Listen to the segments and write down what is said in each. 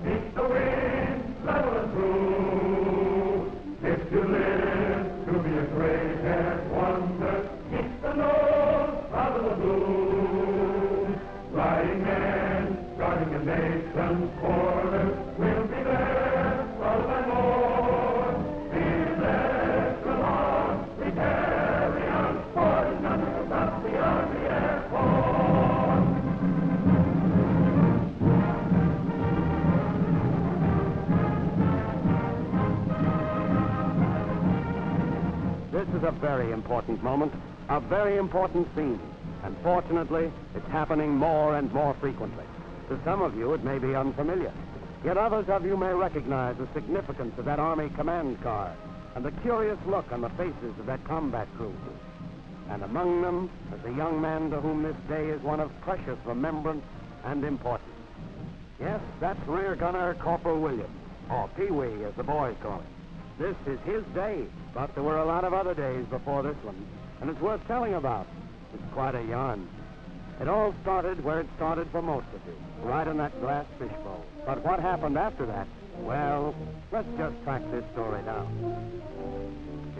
meet the wind, level and true. If you live to be a great and wonder, keep the nose out of the blue. Riding men, guarding the nation's borders, we'll be there, brother and more. Be there, come on, we carry on, for nothing about the Army Air Force. This is a very important moment, a very important scene. And fortunately, it's happening more and more frequently. To some of you, it may be unfamiliar. Yet others of you may recognize the significance of that Army command car and the curious look on the faces of that combat crew. And among them is a young man to whom this day is one of precious remembrance and importance. Yes, that's Rear Gunner Corporal Williams, or Pee-wee as the boys call him. This is his day, but there were a lot of other days before this one, and it's worth telling about. It's quite a yarn. It all started where it started for most of you, right in that glass fishbowl. But what happened after that? Well, let's just track this story down.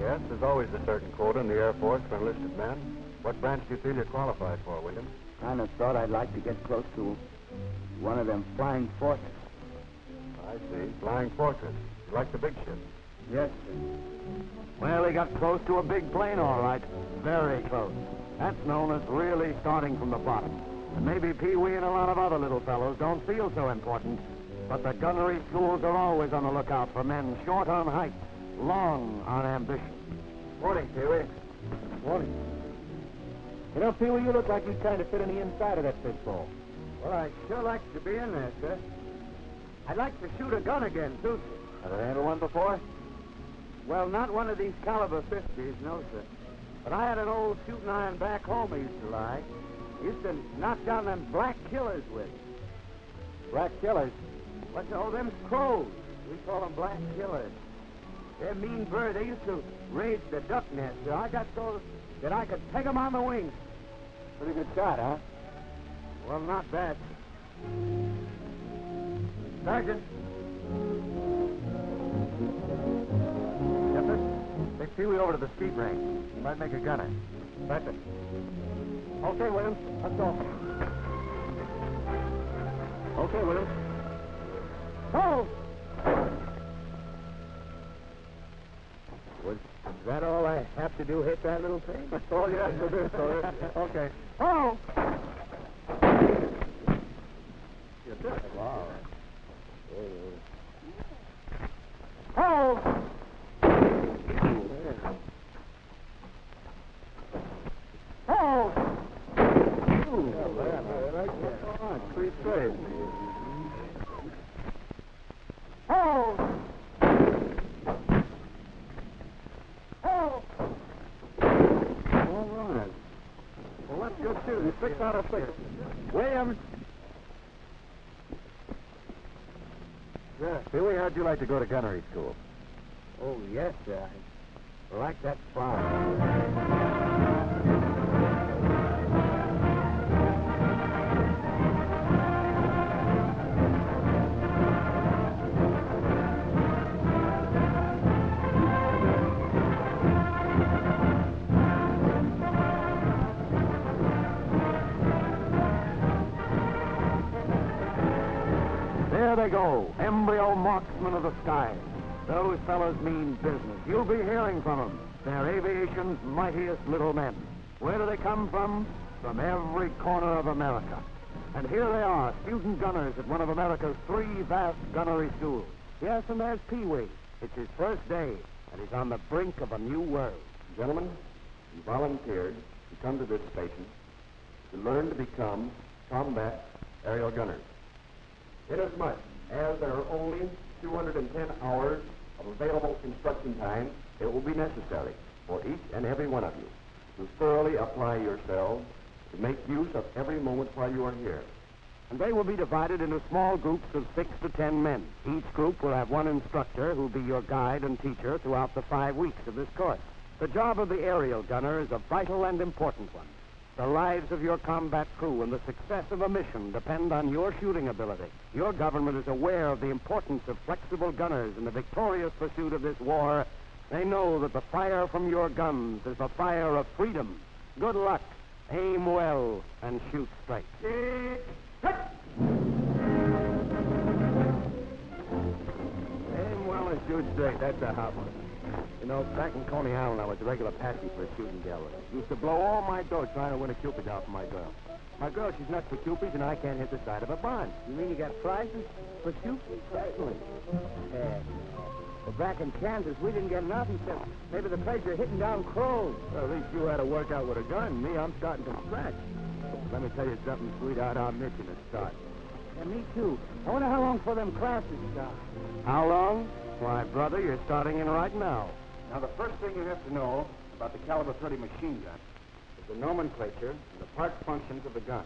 Yes, there's always a certain quota in the Air Force for enlisted men. What branch do you feel you're qualified for, William? Kind of thought I'd like to get close to one of them flying fortresses. I see. Flying fortress. You like the big ships? Yes, sir. Well, he got close to a big plane, all right. Very close. That's known as really starting from the bottom. And maybe Pee-wee and a lot of other little fellows don't feel so important, but the gunnery schools are always on the lookout for men short on height, long on ambition. Morning, Pee-wee. Morning. You know, Pee-wee, you look like you kind of fit in the inside of that fishbowl. Well, I'd sure like to be in there, sir. I'd like to shoot a gun again, too, sir. Ever handled one before? Well, not one of these caliber 50s, no, sir. But I had an old shooting iron back home I used to like. Used to knock down them black killers with. Black killers? What's all them crows? We call them black killers. They're mean birds. They used to raid the duck nest. So I got so that I could peg them on the wing. Pretty good shot, huh? Well, not bad. Sergeant. Yes, sir? Take Pee-wee over to the speed range. He might make a gunner. That's it. Okay, Williams. Let's go. Okay, Williams. Oh! Was that all I have to do, hit that little thing? That's all you have to do, sir. Okay. Oh! Yes, sir. Wow. Oh! Oh! Pretty straight. Oh! Oh! All right. Well, that's good, too. 6 out of 6. Williams! Yeah. Pee-wee, how'd you like to go to gunnery school? Oh, yes, sir. I like that fine. There they go, embryo marksmen of the skies. Those fellows mean business. You'll be hearing from them. They're aviation's mightiest little men. Where do they come from? From every corner of America. And here they are, student gunners at one of America's 3 vast gunnery schools. Yes, and there's Pee-wee. It's his first day, and he's on the brink of a new world. Gentlemen, you volunteered to come to this station to learn to become combat aerial gunners. Inasmuch as there are only 210 hours of available instruction time, it will be necessary for each and every one of you to thoroughly apply yourselves to make use of every moment while you are here. And they will be divided into small groups of 6 to 10 men. Each group will have one instructor who'll be your guide and teacher throughout the 5 weeks of this course. The job of the aerial gunner is a vital and important one. The lives of your combat crew and the success of a mission depend on your shooting ability. Your government is aware of the importance of flexible gunners in the victorious pursuit of this war. They know that the fire from your guns is the fire of freedom. Good luck. Aim well and shoot straight. Aim well and shoot straight. That's a hot one. You know, back in Coney Island, I was a regular patsy for a shooting gallery. Used to blow all my dough trying to win a Cupid doll for my girl. My girl, she's nuts for Cupids, and I can't hit the side of a barn. You mean you got prizes for Cupids? Certainly. Yeah. Well, back in Kansas, we didn't get nothing except maybe the pleasure of hitting down crows. Well, at least you had to work out with a gun. Me, I'm starting from scratch. Let me tell you something, sweetheart. I'm itching to start. Yeah, me too. I wonder how long before them classes start. How long? Why, brother, you're starting in right now. Now, the first thing you have to know about the caliber 30 machine gun is the nomenclature and the part functions of the gun.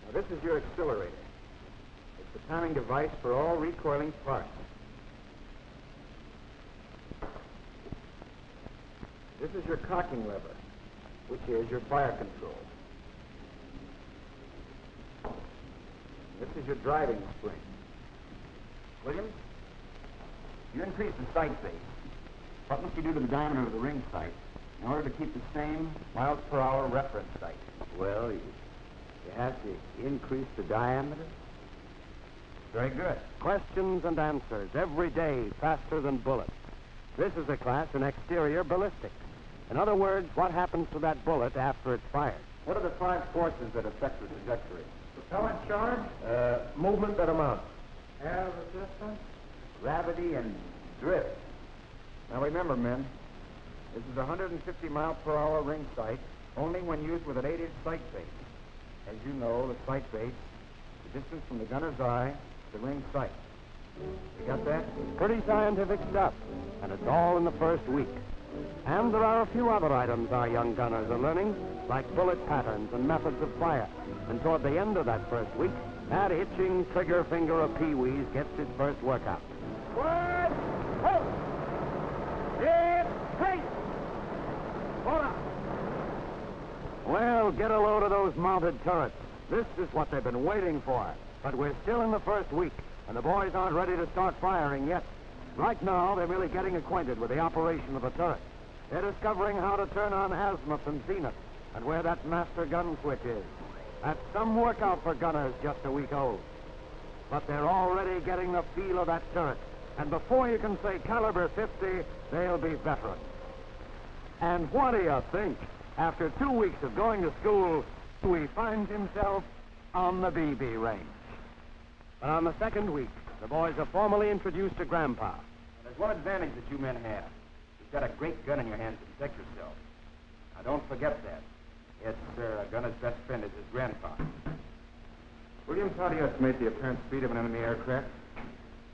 Now, this is your accelerator. It's the timing device for all recoiling parts. This is your cocking lever, which is your fire control. This is your driving spring. Williams, you increase the sight base. What must you do to the diameter of the ring sight in order to keep the same miles per hour reference sight? Well, you have to increase the diameter. Very good. Questions and answers every day faster than bullets. This is a class in exterior ballistics. In other words, what happens to that bullet after it's fired? What are the 5 forces that affect the trajectory? Propellant charge, Movement that amounts. air resistance, Gravity and drift. Now remember, men, this is a 150 mile per hour ring sight only when used with an 8-inch sight base. As you know, the sight base, the distance from the gunner's eye to the ring sight. You got that? Pretty scientific stuff, and it's all in the first week. And there are a few other items our young gunners are learning, like bullet patterns and methods of fire. And toward the end of that first week, that itching trigger finger of Pee-wee's gets his first workout. What? Hold! Yes, hey! Hold on. Well, get a load of those mounted turrets. This is what they've been waiting for. But we're still in the first week, and the boys aren't ready to start firing yet. Right now, they're merely getting acquainted with the operation of the turret. They're discovering how to turn on azimuth and zenith, and where that master gun switch is. That's some workout for gunners just a week old. But they're already getting the feel of that turret. And before you can say caliber 50, they'll be veterans. And what do you think? After 2 weeks of going to school, he finds himself on the BB range. But on the second week, the boys are formally introduced to Grandpa. There's one advantage that you men have. You've got a great gun in your hands to protect yourself. Now, don't forget that. Yes, sir, a gunner's best friend is his grandpa. Williams, how do you estimate the apparent speed of an enemy aircraft?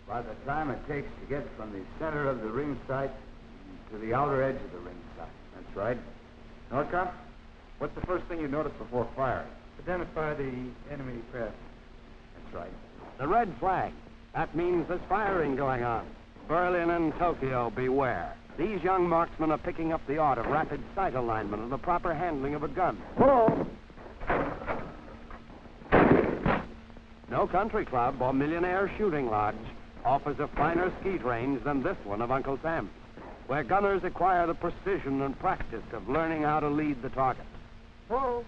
By the time it takes to get from the center of the ring sight to the outer edge of the ring sight. That's right. Norcott, what's the first thing you notice before firing? Identify the enemy craft. That's right. The red flag. That means there's firing going on. Berlin and Tokyo, beware. These young marksmen are picking up the art of rapid sight alignment and the proper handling of a gun. Hello. No country club or millionaire shooting lodge offers a finer skeet range than this one of Uncle Sam's, where gunners acquire the precision and practice of learning how to lead the target. Hello.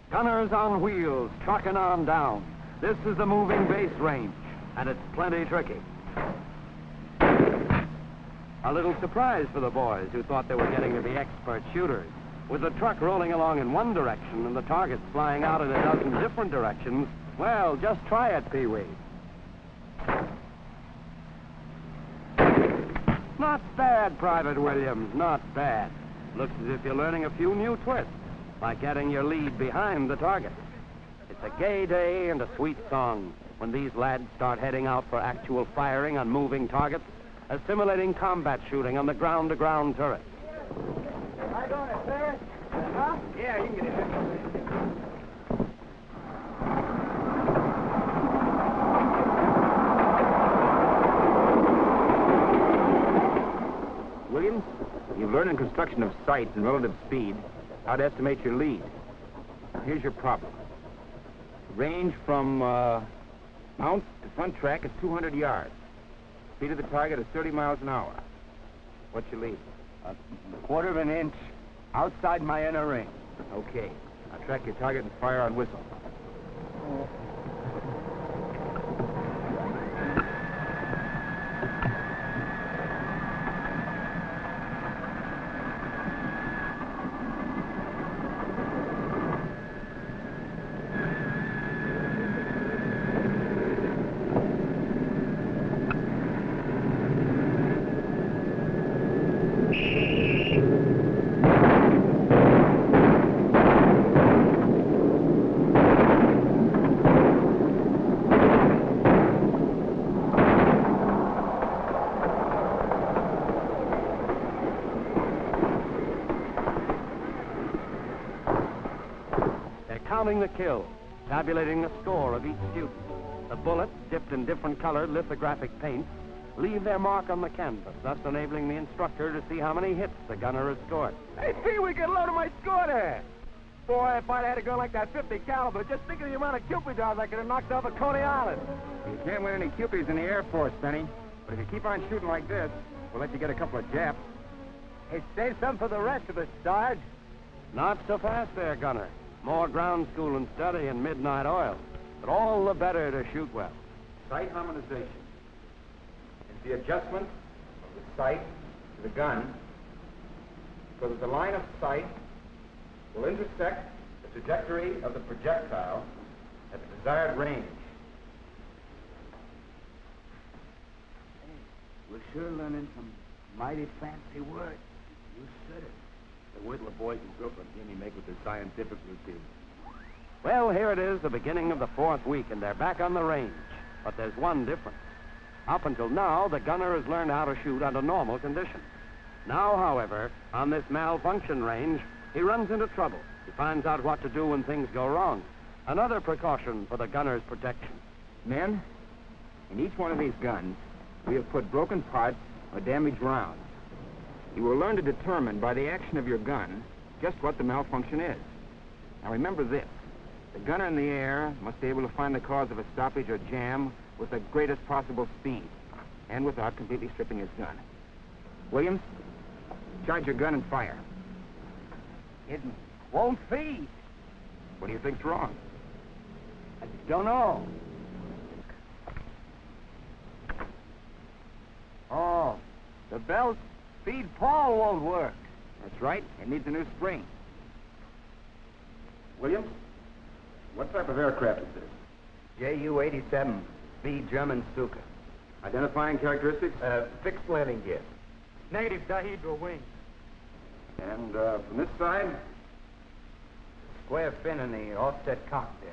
Gunners on wheels, trucking on down. This is the moving base range, and it's plenty tricky. A little surprise for the boys who thought they were getting to be expert shooters. With the truck rolling along in one direction and the targets flying out in a dozen different directions, well, just try it, Pee-wee. Not bad, Private Williams, not bad. Looks as if you're learning a few new twists, like getting your lead behind the target. It's a gay day and a sweet song when these lads start heading out for actual firing on moving targets, assimilating combat shooting on the ground-to-ground turret. Am I going to clear it? Huh? Yeah, you can get in. Williams, you've learned learning construction of sights and relative speed, how to estimate your lead. Here's your problem. Range from mount to front track is 200 yards. Speed of the target is 30 miles an hour. What's your lead? A quarter of an inch outside my inner ring. Okay. Now track your target and fire on whistle. Counting the kills, tabulating the score of each student. The bullets, dipped in different colored lithographic paints, leave their mark on the canvas, thus enabling the instructor to see how many hits the gunner has scored. Hey, Pee, we get a load of my score there. Boy, if I'd had a gun like that 50 caliber, just think of the amount of Cupid dogs I could have knocked off at Coney Island. You can't win any Cupies in the Air Force, Benny. But if you keep on shooting like this, we'll let you get a couple of Japs. Hey, save some for the rest of us, Sarge. Not so fast there, gunner. More ground school and study and midnight oil. But all the better to shoot well. Sight harmonization is the adjustment of the sight to the gun so that the line of sight will intersect the trajectory of the projectile at the desired range. We're sure learning some mighty fancy words. You said it. Wait till the boys in Brooklyn hear me make with their scientific routine. Well, here it is, the beginning of the 4th week, and they're back on the range. But there's one difference. Up until now, the gunner has learned how to shoot under normal conditions. Now, however, on this malfunction range, he runs into trouble. He finds out what to do when things go wrong. Another precaution for the gunner's protection. Men, in each one of these guns, we have put broken parts or damaged rounds. You will learn to determine by the action of your gun just what the malfunction is. Now remember this. The gunner in the air must be able to find the cause of a stoppage or jam with the greatest possible speed and without completely stripping his gun. Williams, charge your gun and fire. It won't feed. What do you think's wrong? I don't know. Oh, the belt feed Paul won't work. That's right. It needs a new spring. Williams, what type of aircraft is this? Ju-87, B German Stuka. Identifying characteristics? Fixed landing gear. Negative dihedral wings. And from this side? Square fin in the offset cockpit.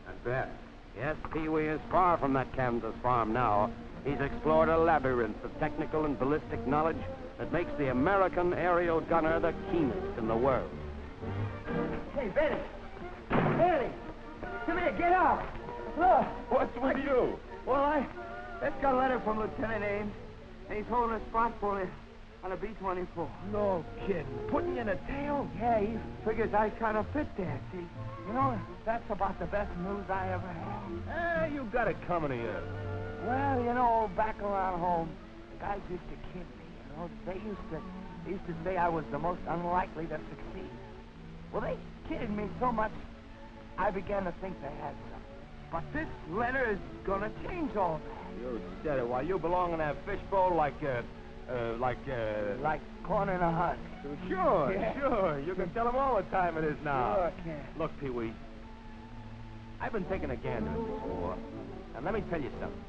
Not bad. Yes, Pee-wee is far from that Kansas farm now. He's explored a labyrinth of technical and ballistic knowledge that makes the American aerial gunner the keenest in the world. Hey, Benny! Benny! Come here, get out! Look! What's with you? Well, I just got a letter from Lieutenant Ames, and he's holding a spot for me on a B-24. No kidding. Putting you in a tail? Yeah, he figures I kind of fit there, see? You know, that's about the best news I ever had. You got it coming to you. Well, you know, back around home, the guys used to kid me, you know. They used to say I was the most unlikely to succeed. Well, they kidded me so much, I began to think they had something. But this letter is gonna change all that. You said it. Why, you belong in that fishbowl like Like corn in a husk. Sure, Yeah. sure. You can tell them all what time it is now. Sure can. Look, Pee-wee, I've been taking a gander at this war, and let me tell you something.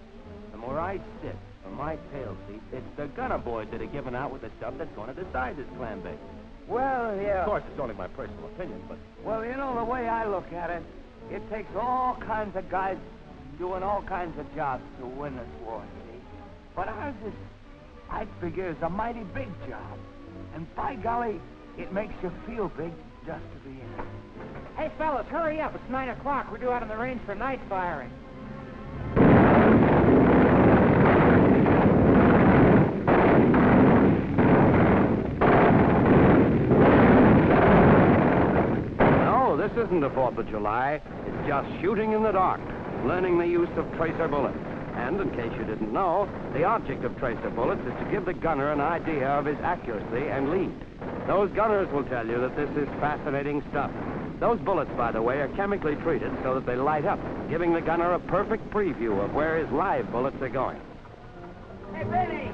From where I sit, from my tail seat, it's the gunner boys that are giving out with the stuff that's going to decide this clam bake. Well, yeah. Of course, it's only my personal opinion, but... Well, you know, the way I look at it, it takes all kinds of guys doing all kinds of jobs to win this war, see? But ours is, I figure, is a mighty big job. And by golly, it makes you feel big just to be in it. Hey, fellas, hurry up. It's 9 o'clock. We're due out on the range for night firing. beyond the 4th of July is just shooting in the dark, learning the use of tracer bullets. And, in case you didn't know, the object of tracer bullets is to give the gunner an idea of his accuracy and lead. Those gunners will tell you that this is fascinating stuff. Those bullets, by the way, are chemically treated so that they light up, giving the gunner a perfect preview of where his live bullets are going. Hey, Benny!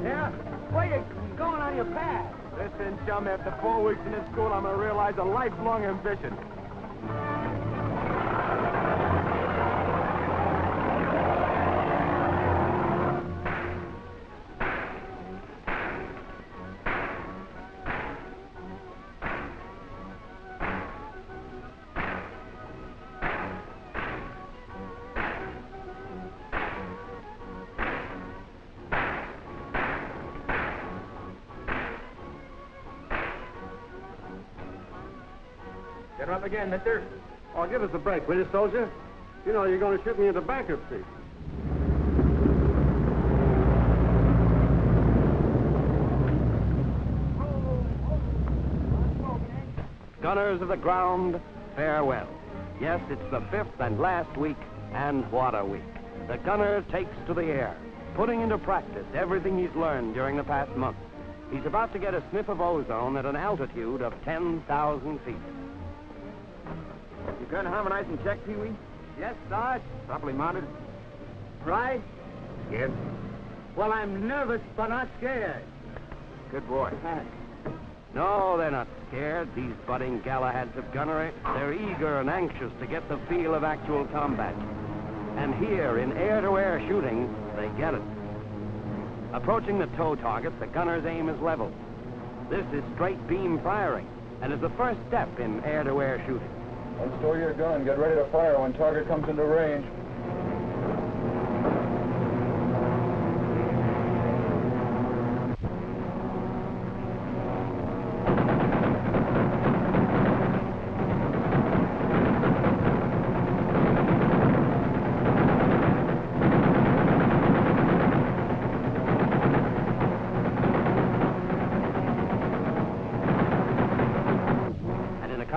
Yeah? Where you going on your pad? Listen, chum, after 4 weeks in this school, I'm going to realize a lifelong ambition. Get her up again, mister. Oh, give us a break, will you, soldier? You know you're going to shoot me into bankruptcy. Gunners of the ground, farewell. Yes, it's the 5th and last week, and what a week. The gunner takes to the air, putting into practice everything he's learned during the past month. He's about to get a sniff of ozone at an altitude of 10,000 feet. Your gun harmonized and checked, Pee-wee? Yes, Sarge. Properly mounted? Right? Yes. Well, I'm nervous, but not scared. Good boy. No, they're not scared, these budding Galahads of gunnery. They're eager and anxious to get the feel of actual combat. And here, in air-to-air shooting, they get it. Approaching the tow target, the gunner's aim is leveled. This is straight beam firing, and is the first step in air-to-air shooting. Unstore your gun. Get ready to fire when target comes into range.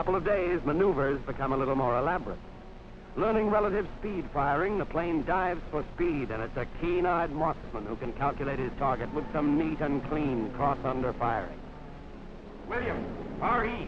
Of days, maneuvers become a little more elaborate. Learning relative speed firing, the plane dives for speed, and it's a keen-eyed marksman who can calculate his target with some neat and clean cross-under firing. William, R.E.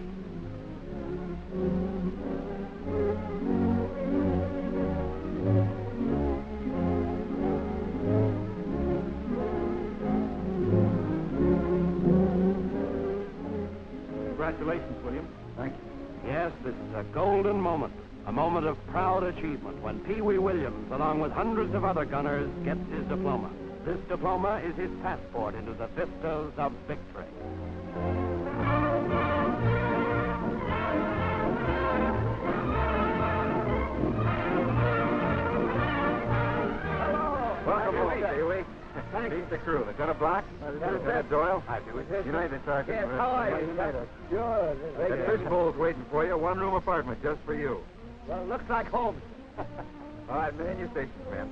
Congratulations, William. Thank you. Yes, this is a golden moment, a moment of proud achievement when Pee Wee Williams, along with hundreds of other gunners, gets his diploma. This diploma is his passport into the vistas of victory. Welcome home, Pee-wee. Thank you. Meet the crew. Lieutenant Block. Lieutenant Doyle. Hi, Pee-wee. United, Sergeant. Yes, how are you? Sure. That fishbowl's waiting for you. One-room apartment just for you. Well, looks like home. All right, man, your station, man.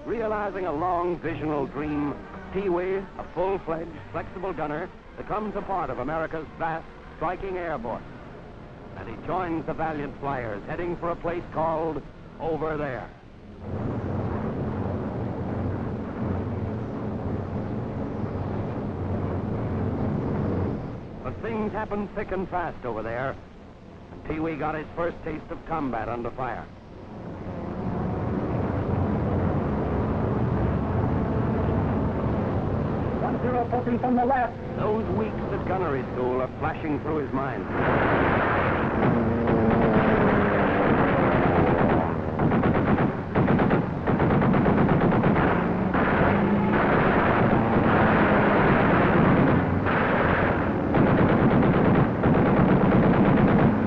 Realizing a long, visional dream, Pee Wee, a full-fledged, flexible gunner, becomes a part of America's vast, striking air force. And he joins the valiant flyers heading for a place called Over There. But things happen thick and fast over there, and Pee Wee got his first taste of combat under fire. 1-0 pushing from the left. Those weeks at gunnery school are flashing through his mind.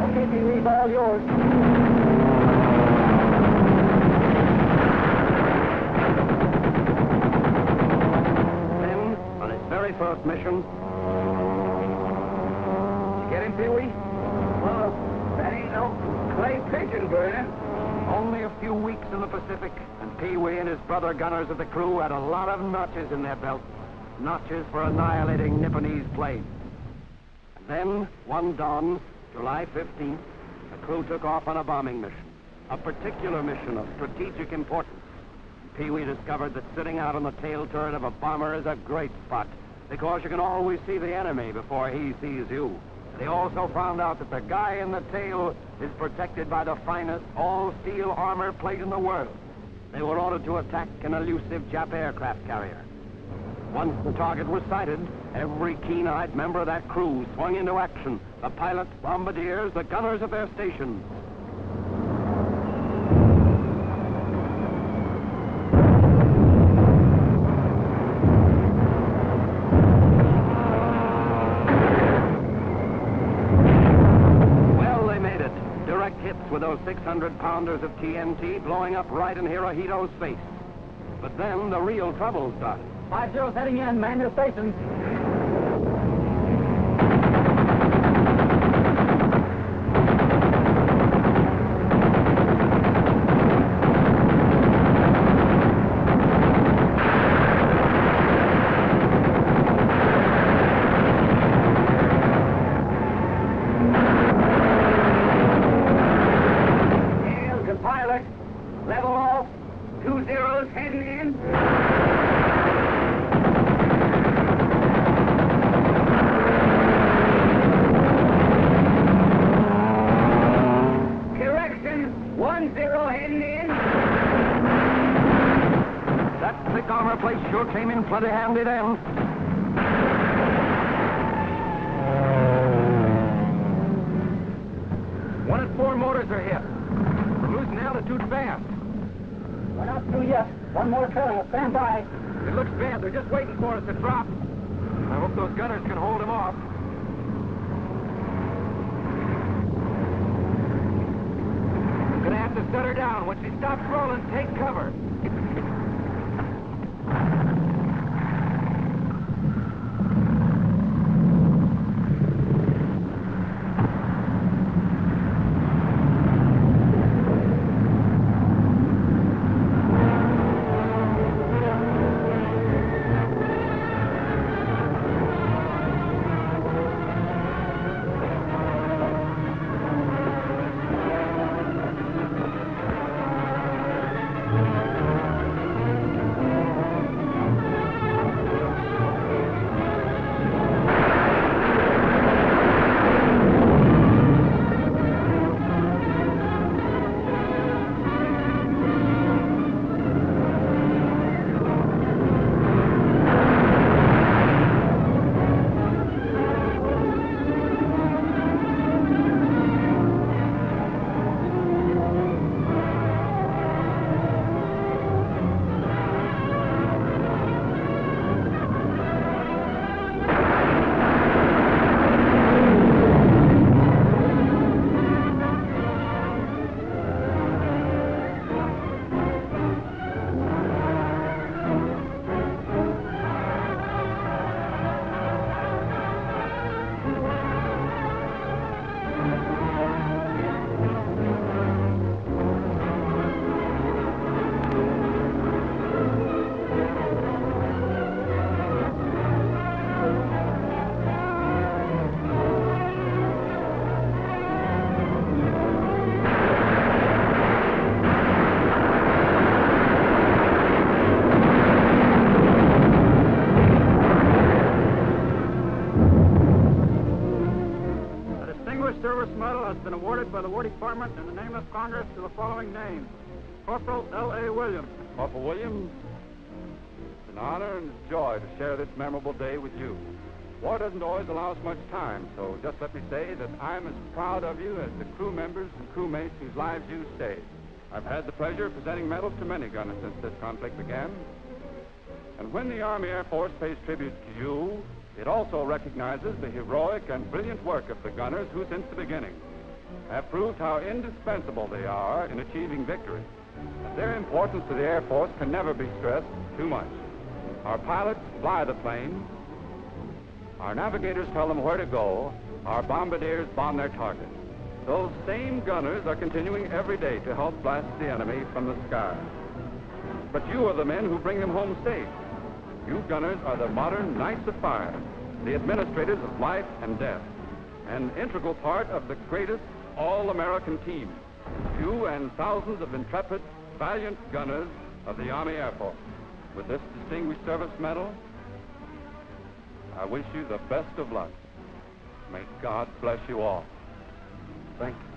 Okay, Pee-wee, all yours. First mission. You get him, Pee-wee? Well, that ain't no clay pigeon burning. Only a few weeks in the Pacific, and Pee Wee and his brother gunners of the crew had a lot of notches in their belts. Notches for annihilating Nipponese planes. And then, one dawn, July 15th, the crew took off on a bombing mission, a particular mission of strategic importance. Pee-wee discovered that sitting out on the tail turret of a bomber is a great spot because you can always see the enemy before he sees you. They also found out that the guy in the tail is protected by the finest all-steel armor plate in the world. They were ordered to attack an elusive Jap aircraft carrier. Once the target was sighted, every keen-eyed member of that crew swung into action. The pilots, bombardiers, the gunners at their stations. Hits with those 600-pounders of TNT blowing up right in Hirohito's face. But then the real trouble started. 5-0's heading in. Man your stations. Level off. 2-0's heading in. Correction. 1-0 heading in. That thick armor plate sure came in plenty handy then. One and four motors are hit. We're losing altitude fast. We're not through yet. One more trail. Stand by. It looks bad. They're just waiting for us to drop. I hope those gunners can hold them off. Gonna have to set her down. When she stops rolling, take cover. Service Medal has been awarded by the War Department in the name of Congress to the following names. Corporal L.A. Williams. Corporal Williams, it's an honor and a joy to share this memorable day with you. War doesn't always allow us much time, so just let me say that I'm as proud of you as the crew members and crewmates whose lives you saved. I've had the pleasure of presenting medals to many gunners since this conflict began. And when the Army Air Force pays tribute to you, it also recognizes the heroic and brilliant work of the gunners who, since the beginning, have proved how indispensable they are in achieving victory. Their importance to the Air Force can never be stressed too much. Our pilots fly the plane. Our navigators tell them where to go. Our bombardiers bomb their targets. Those same gunners are continuing every day to help blast the enemy from the sky. But you are the men who bring them home safe. You gunners are the modern knights of fire, the administrators of life and death, an integral part of the greatest all-American team, you and thousands of intrepid, valiant gunners of the Army Air Force. With this distinguished service medal, I wish you the best of luck. May God bless you all. Thank you.